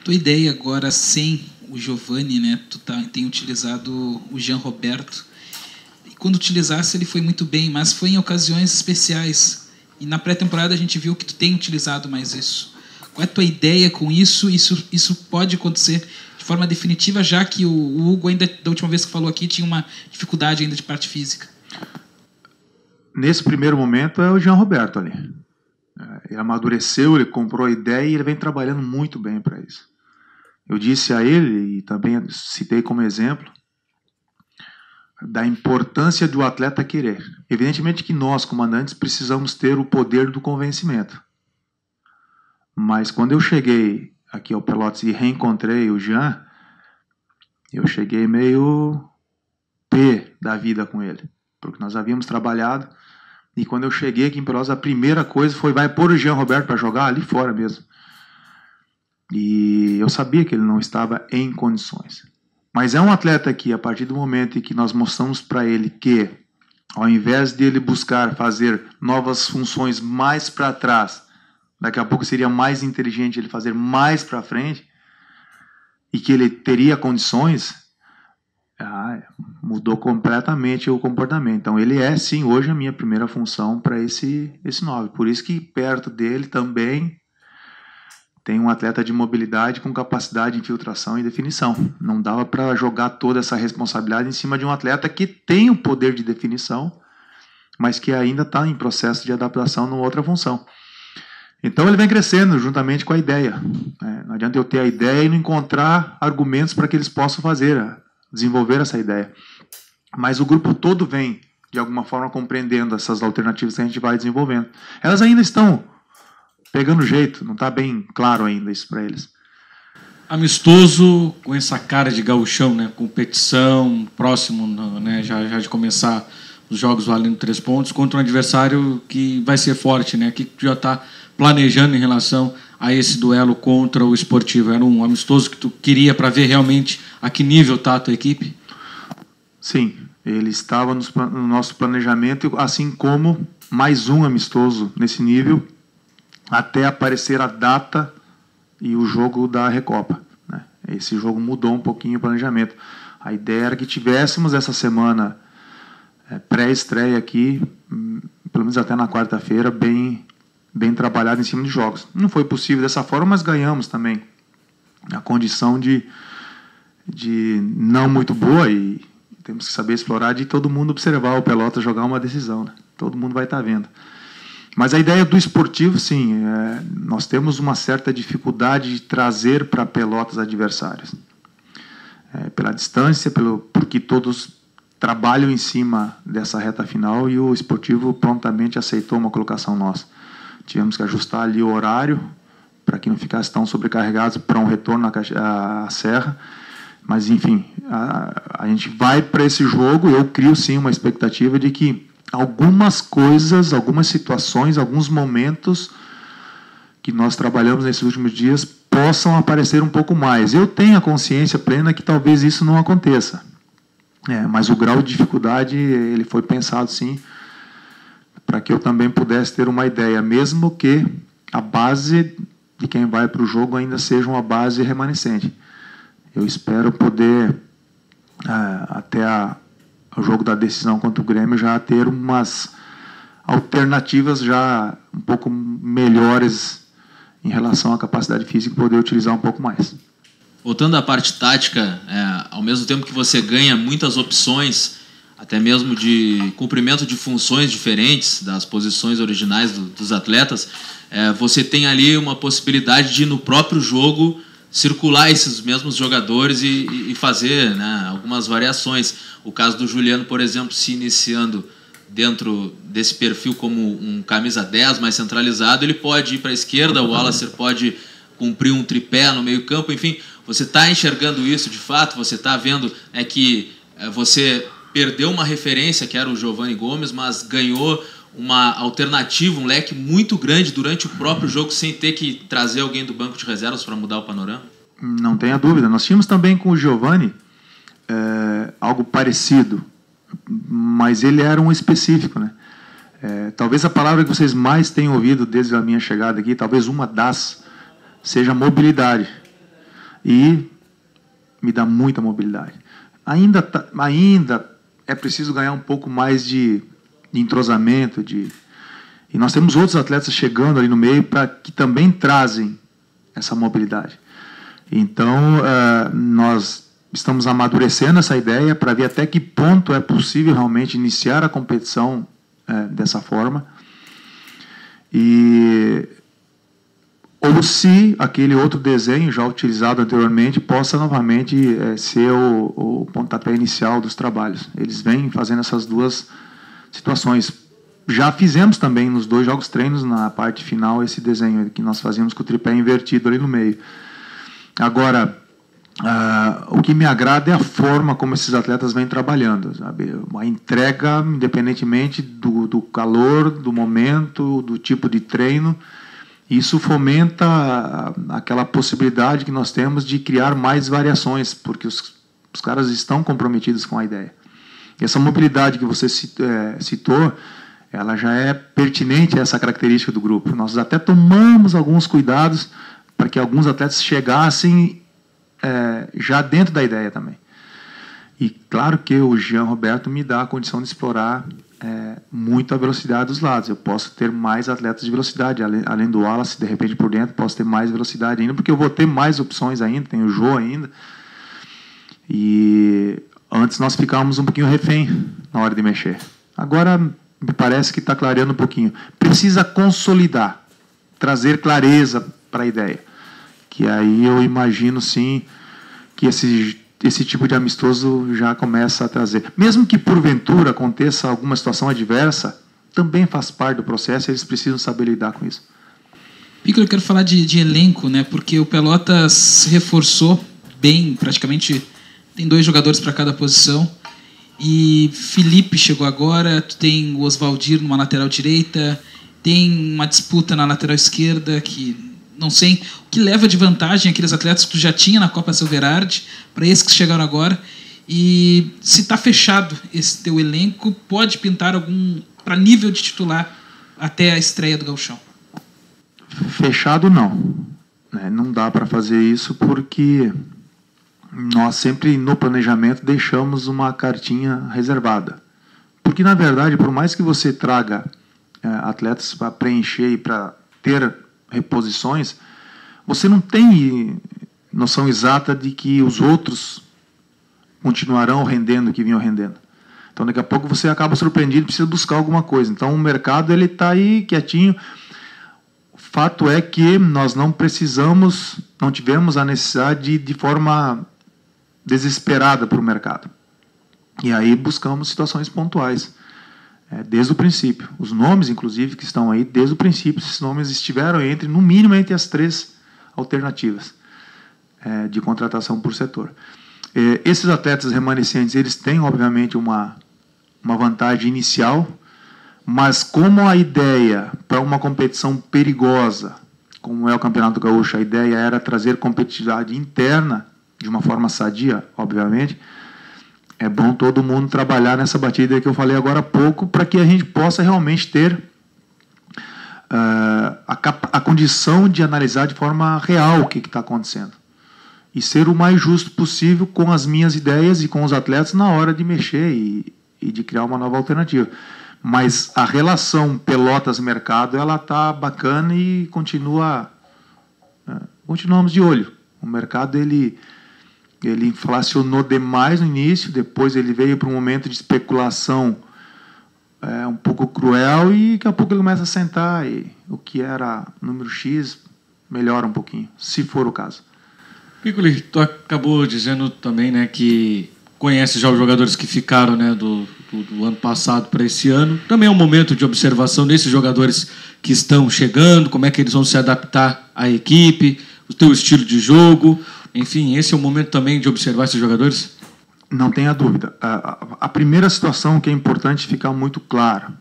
Tua ideia agora sem o Giovani, né? Tem utilizado o Jean Roberto. E quando utilizasse ele foi muito bem, mas foi em ocasiões especiais. E na pré-temporada a gente viu que tu tem utilizado mais isso. Qual é a tua ideia com isso? Isso pode acontecer de forma definitiva, já que o Hugo ainda, da última vez que falou aqui, tinha uma dificuldade ainda de parte física. Nesse primeiro momento é o Jean Roberto ali. Ele amadureceu, ele comprou a ideia e ele vem trabalhando muito bem para isso. Eu disse a ele, e também citei como exemplo, da importância do atleta querer. Evidentemente que nós, comandantes, precisamos ter o poder do convencimento. Mas quando eu cheguei aqui ao Pelotas e reencontrei o Jean, eu cheguei meio pé da vida com ele. Porque nós havíamos trabalhado, e quando eu cheguei aqui em Pelotas, a primeira coisa foi, vai pôr o Jean Roberto para jogar ali fora mesmo. E eu sabia que ele não estava em condições. Mas é um atleta que, a partir do momento em que nós mostramos para ele que, ao invés de ele buscar fazer novas funções mais para trás, daqui a pouco seria mais inteligente ele fazer mais para frente, e que ele teria condições, mudou completamente o comportamento. Então ele é, sim, hoje a minha primeira função para esse 9. Por isso que perto dele também tem um atleta de mobilidade com capacidade de infiltração e definição. Não dava para jogar toda essa responsabilidade em cima de um atleta que tem o poder de definição, mas que ainda está em processo de adaptação numa outra função. Então ele vem crescendo juntamente com a ideia. Não adianta eu ter a ideia e não encontrar argumentos para que eles possam desenvolver essa ideia. Mas o grupo todo vem, de alguma forma, compreendendo essas alternativas que a gente vai desenvolvendo. Elas ainda estão pegando jeito, não está bem claro ainda isso para eles. Amistoso, com essa cara de gauchão, né? Competição, próximo, né? Já de começar os jogos valendo 3 pontos, contra um adversário que vai ser forte, né? Que já está planejando em relação a esse duelo contra o Esportivo. Era um amistoso que tu queria para ver realmente a que nível está a tua equipe? Sim, ele estava no nosso planejamento, assim como mais um amistoso nesse nível, até aparecer a data e o jogo da Recopa, né? Esse jogo mudou um pouquinho o planejamento. A ideia era que tivéssemos essa semana pré-estreia aqui, pelo menos até na quarta-feira, bem trabalhado em cima de jogos. Não foi possível dessa forma, mas ganhamos também a condição de não muito boa, e temos que saber explorar, de todo mundo observar o Pelotas jogar uma decisão, né? Todo mundo vai estar vendo. Mas a ideia do Esportivo, sim, nós temos uma certa dificuldade de trazer para Pelotas adversários. Pela distância, porque todos trabalham em cima dessa reta final, e o Esportivo prontamente aceitou uma colocação nossa. Tivemos que ajustar ali o horário para que não ficasse tão sobrecarregados para um retorno à Serra. Mas, enfim, a gente vai para esse jogo. Eu crio, sim, uma expectativa de que algumas coisas, algumas situações, alguns momentos que nós trabalhamos nesses últimos dias possam aparecer um pouco mais. Eu tenho a consciência plena que talvez isso não aconteça. Mas o grau de dificuldade, ele foi pensado, sim, para que eu também pudesse ter uma ideia, mesmo que a base de quem vai para o jogo ainda seja uma base remanescente. Eu espero poder, até o jogo da decisão contra o Grêmio, já ter umas alternativas já um pouco melhores em relação à capacidade física, poder utilizar um pouco mais. Voltando à parte tática, ao mesmo tempo que você ganha muitas opções, até mesmo de cumprimento de funções diferentes das posições originais dos atletas, você tem ali uma possibilidade de, no próprio jogo, circular esses mesmos jogadores e fazer, né, algumas variações. O caso do Juliano, por exemplo, se iniciando dentro desse perfil como um camisa 10 mais centralizado, ele pode ir para a esquerda, o Wallace pode cumprir um tripé no meio campo, enfim, você está enxergando isso de fato, você está vendo que você perdeu uma referência, que era o Giovani Gomes, mas ganhou uma alternativa, um leque muito grande durante o próprio jogo, sem ter que trazer alguém do banco de reservas para mudar o panorama? Não tenha dúvida. Nós tínhamos também com o Giovani algo parecido, mas ele era um específico, né? Talvez a palavra que vocês mais tenham ouvido desde a minha chegada aqui, talvez uma das, seja mobilidade. e me dá muita mobilidade. Ainda é preciso ganhar um pouco mais de entrosamento, e nós temos outros atletas chegando ali no meio que também trazem essa mobilidade. Então, nós estamos amadurecendo essa ideia para ver até que ponto é possível realmente iniciar a competição dessa forma. Ou se aquele outro desenho já utilizado anteriormente possa novamente ser o pontapé inicial dos trabalhos. Eles vêm fazendo essas duas situações. Já fizemos também nos 2 jogos treinos, na parte final, esse desenho que nós fazíamos com o tripé invertido ali no meio. Agora, o que me agrada é a forma como esses atletas vêm trabalhando, sabe? A entrega, independentemente do calor, do momento, do tipo de treino. Isso fomenta aquela possibilidade que nós temos de criar mais variações, porque os caras estão comprometidos com a ideia. E essa mobilidade que você citou, ela já é pertinente a essa característica do grupo. Nós até tomamos alguns cuidados para que alguns atletas chegassem já dentro da ideia também. E claro que o Jean Roberto me dá a condição de explorar muito a velocidade dos lados. Eu posso ter mais atletas de velocidade, além do Wallace, de repente por dentro, posso ter mais velocidade ainda, porque eu vou ter mais opções ainda, tem o Jô ainda. E antes nós ficávamos um pouquinho refém na hora de mexer. Agora me parece que está clareando um pouquinho. Precisa consolidar, trazer clareza para a ideia. Que aí eu imagino sim que esse tipo de amistoso já começa a trazer. Mesmo que porventura aconteça alguma situação adversa, também faz parte do processo e eles precisam saber lidar com isso. Piccolo, eu quero falar de elenco, né? Porque o Pelotas reforçou bem, praticamente tem 2 jogadores para cada posição. E Felipe chegou agora, tu tem o Osvaldir numa lateral direita, tem uma disputa na lateral esquerda que não sei o que leva de vantagem aqueles atletas que tu já tinha na Copa Silverard para esses que chegaram agora. E se está fechado esse teu elenco, pode pintar algum para nível de titular até a estreia do Gauchão? Fechado não. Não dá para fazer isso porque nós sempre no planejamento deixamos uma cartinha reservada. Porque na verdade, por mais que você traga atletas para preencher e para ter reposições, você não tem noção exata de que os outros continuarão rendendo o que vinham rendendo. Então daqui a pouco você acaba surpreendido e precisa buscar alguma coisa. Então o mercado está aí quietinho. O fato é que nós não tivemos a necessidade de forma desesperada para o mercado. E aí buscamos situações pontuais. Desde o princípio. Os nomes, inclusive, que estão aí, desde o princípio, esses nomes estiveram no mínimo entre as 3 alternativas de contratação por setor. Esses atletas remanescentes, eles têm, obviamente, uma vantagem inicial, mas como a ideia para uma competição perigosa, como é o Campeonato Gaúcho, a ideia era trazer competitividade interna, de uma forma sadia, obviamente, é bom todo mundo trabalhar nessa batida que eu falei agora há pouco, para que a gente possa realmente ter a condição de analisar de forma real o que está acontecendo. E ser o mais justo possível com as minhas ideias e com os atletas na hora de mexer e de criar uma nova alternativa. Mas a relação Pelotas-mercado, ela está bacana e continuamos de olho. O mercado, ele inflacionou demais no início, depois ele veio para um momento de especulação um pouco cruel e daqui a pouco ele começa a sentar e o que era número X melhora um pouquinho, se for o caso. Piccoli, tu acabou dizendo também, né, que conhece já os jogadores que ficaram, né, do ano passado para esse ano. Também é um momento de observação desses jogadores que estão chegando, como é que eles vão se adaptar à equipe, o teu estilo de jogo. Enfim, esse é o momento também de observar esses jogadores? Não tenha dúvida. A primeira situação que é importante ficar muito clara.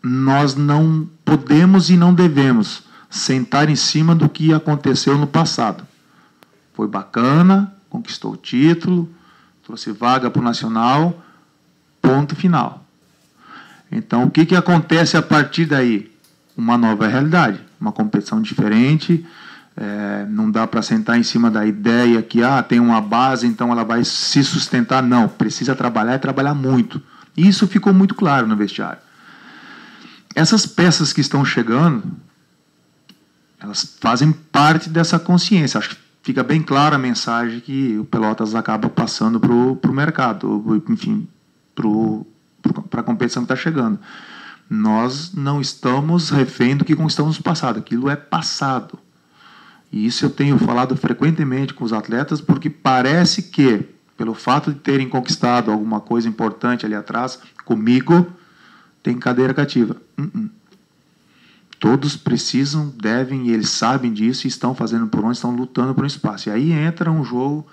Nós não podemos e não devemos sentar em cima do que aconteceu no passado. Foi bacana, conquistou o título, trouxe vaga para o Nacional, ponto final. Então, o que acontece a partir daí? Uma nova realidade, uma competição diferente, Não dá para sentar em cima da ideia que tem uma base, então ela vai se sustentar. Não, precisa trabalhar e trabalhar muito. E isso ficou muito claro no vestiário. Essas peças que estão chegando, elas fazem parte dessa consciência. Acho que fica bem clara a mensagem que o Pelotas acaba passando para o mercado, enfim, para a competição que está chegando. Nós não estamos refém do que conquistamos no passado. Aquilo é passado. E isso eu tenho falado frequentemente com os atletas, porque parece que, pelo fato de terem conquistado alguma coisa importante ali atrás, comigo, tem cadeira cativa. Todos precisam, devem, e eles sabem disso, e estão fazendo por onde, estão lutando por um espaço. E aí entra um jogo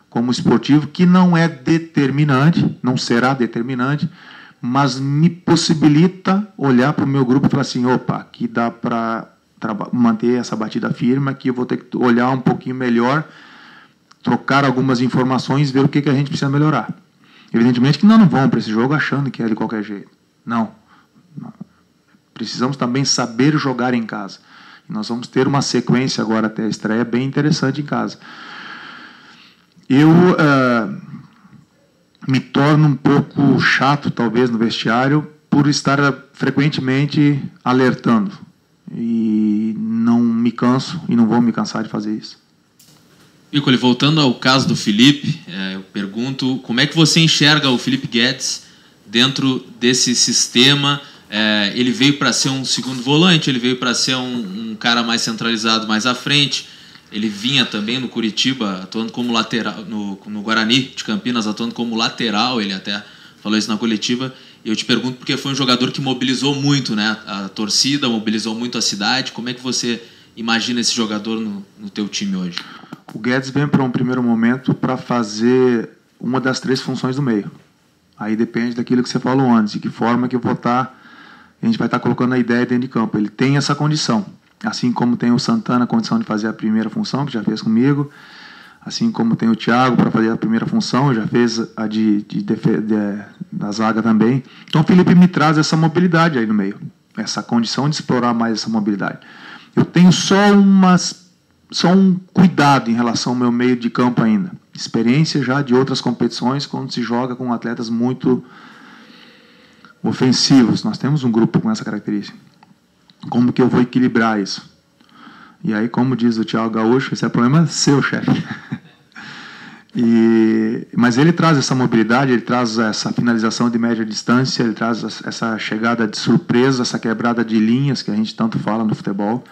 como esportivo que não é determinante, não será determinante, mas me possibilita olhar para o meu grupo e falar assim, opa, aqui dá para manter essa batida firme, aqui eu vou ter que olhar um pouquinho melhor, trocar algumas informações, ver o que a gente precisa melhorar. Evidentemente que nós não vamos para esse jogo achando que é de qualquer jeito. Não. Precisamos também saber jogar em casa. E nós vamos ter uma sequência agora até a estreia bem interessante em casa. Eu me torno um pouco chato, talvez, no vestiário, por estar frequentemente alertando. E não me canso e não vou me cansar de fazer isso. Piccoli, voltando ao caso do Felipe, eu pergunto como é que você enxerga o Felipe Guedes dentro desse sistema. Ele veio para ser um segundo volante, ele veio para ser um cara mais centralizado mais à frente. Ele vinha também no Curitiba atuando como lateral, no Guarani de Campinas atuando como lateral, ele até falou isso na coletiva. E eu te pergunto porque foi um jogador que mobilizou muito, né, a torcida, mobilizou muito a cidade. Como é que você imagina esse jogador no teu time hoje? O Guedes vem para um primeiro momento para fazer uma das 3 funções do meio. Aí depende daquilo que você falou antes, de que forma que a gente vai estar colocando a ideia dentro de campo. Ele tem essa condição, assim como tem o Santana a condição de fazer a primeira função, que já fez comigo, assim como tem o Thiago para fazer a primeira função, já fez a da zaga também. Então o Felipe me traz essa mobilidade aí no meio, essa condição de explorar mais essa mobilidade. Eu tenho só um cuidado em relação ao meu meio de campo ainda. Experiência já de outras competições, quando se joga com atletas muito ofensivos. Nós temos um grupo com essa característica. Como que eu vou equilibrar isso? E aí, como diz o Thiago Gaúcho, esse é problema seu, chefe. Mas ele traz essa mobilidade, ele traz essa finalização de média distância, ele traz essa chegada de surpresa, essa quebrada de linhas que a gente tanto fala no futebol.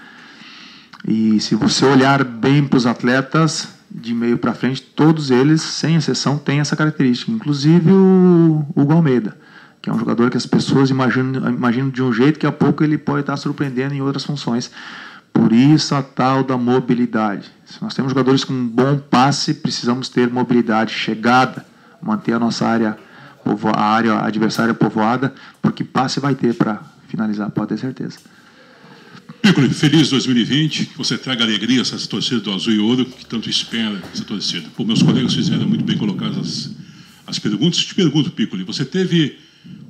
E se você olhar bem para os atletas, de meio para frente, todos eles, sem exceção, têm essa característica. Inclusive o Hugo Almeida, que é um jogador que as pessoas imaginam de um jeito que a pouco ele pode estar surpreendendo em outras funções. Por isso a tal da mobilidade. Se nós temos jogadores com um bom passe, precisamos ter mobilidade, chegada, manter a nossa área adversária povoada, porque passe vai ter para finalizar, pode ter certeza. Piccoli, feliz 2020, que você traga alegria a essa torcida do Azul e Ouro, que tanto espera essa torcida. Pô, meus colegas fizeram muito bem colocadas as perguntas. Te pergunto, Piccoli, você teve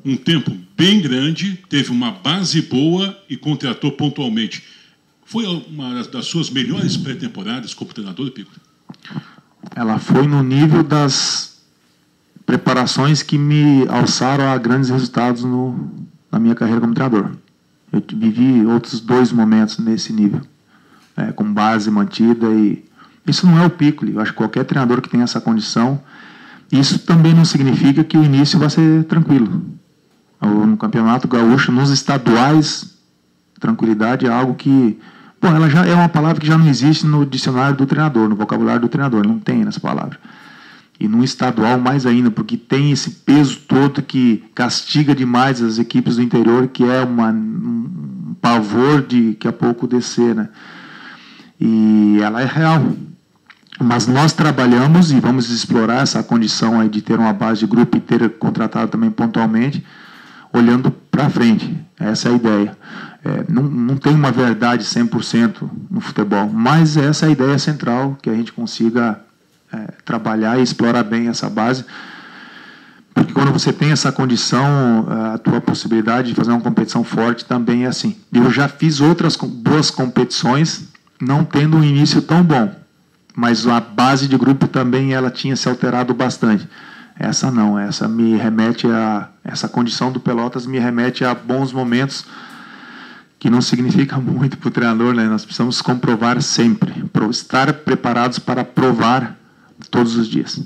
um tempo bem grande, teve uma base boa e contratou pontualmente. Foi uma das suas melhores pré-temporadas como treinador, Piccoli? Ela foi no nível das preparações que me alçaram a grandes resultados na minha carreira como treinador. Eu vivi outros 2 momentos nesse nível, com base mantida. E isso não é o Piccoli. Eu acho que qualquer treinador que tem essa condição, isso também não significa que o início vai ser tranquilo. No Campeonato Gaúcho, nos estaduais, tranquilidade é algo que... Bom, ela já é uma palavra que já não existe no dicionário do treinador, no vocabulário do treinador, não tem essa palavra. E no estadual mais ainda, porque tem esse peso todo que castiga demais as equipes do interior, que é um pavor de daqui a pouco descer, né? E ela é real. Mas nós trabalhamos e vamos explorar essa condição aí de ter uma base de grupo e ter contratado também pontualmente, olhando para frente. Essa é a ideia. Não tem uma verdade 100% no futebol, mas essa é a ideia central, que a gente consiga trabalhar e explorar bem essa base, porque quando você tem essa condição, a tua possibilidade de fazer uma competição forte também é assim. Eu já fiz outras boas competições não tendo um início tão bom, mas a base de grupo também ela tinha se alterado bastante. Essa não, essa me remete essa condição do Pelotas me remete a bons momentos, que não significa muito para o treinador, né? Nós precisamos comprovar sempre, estar preparados para provar todos os dias.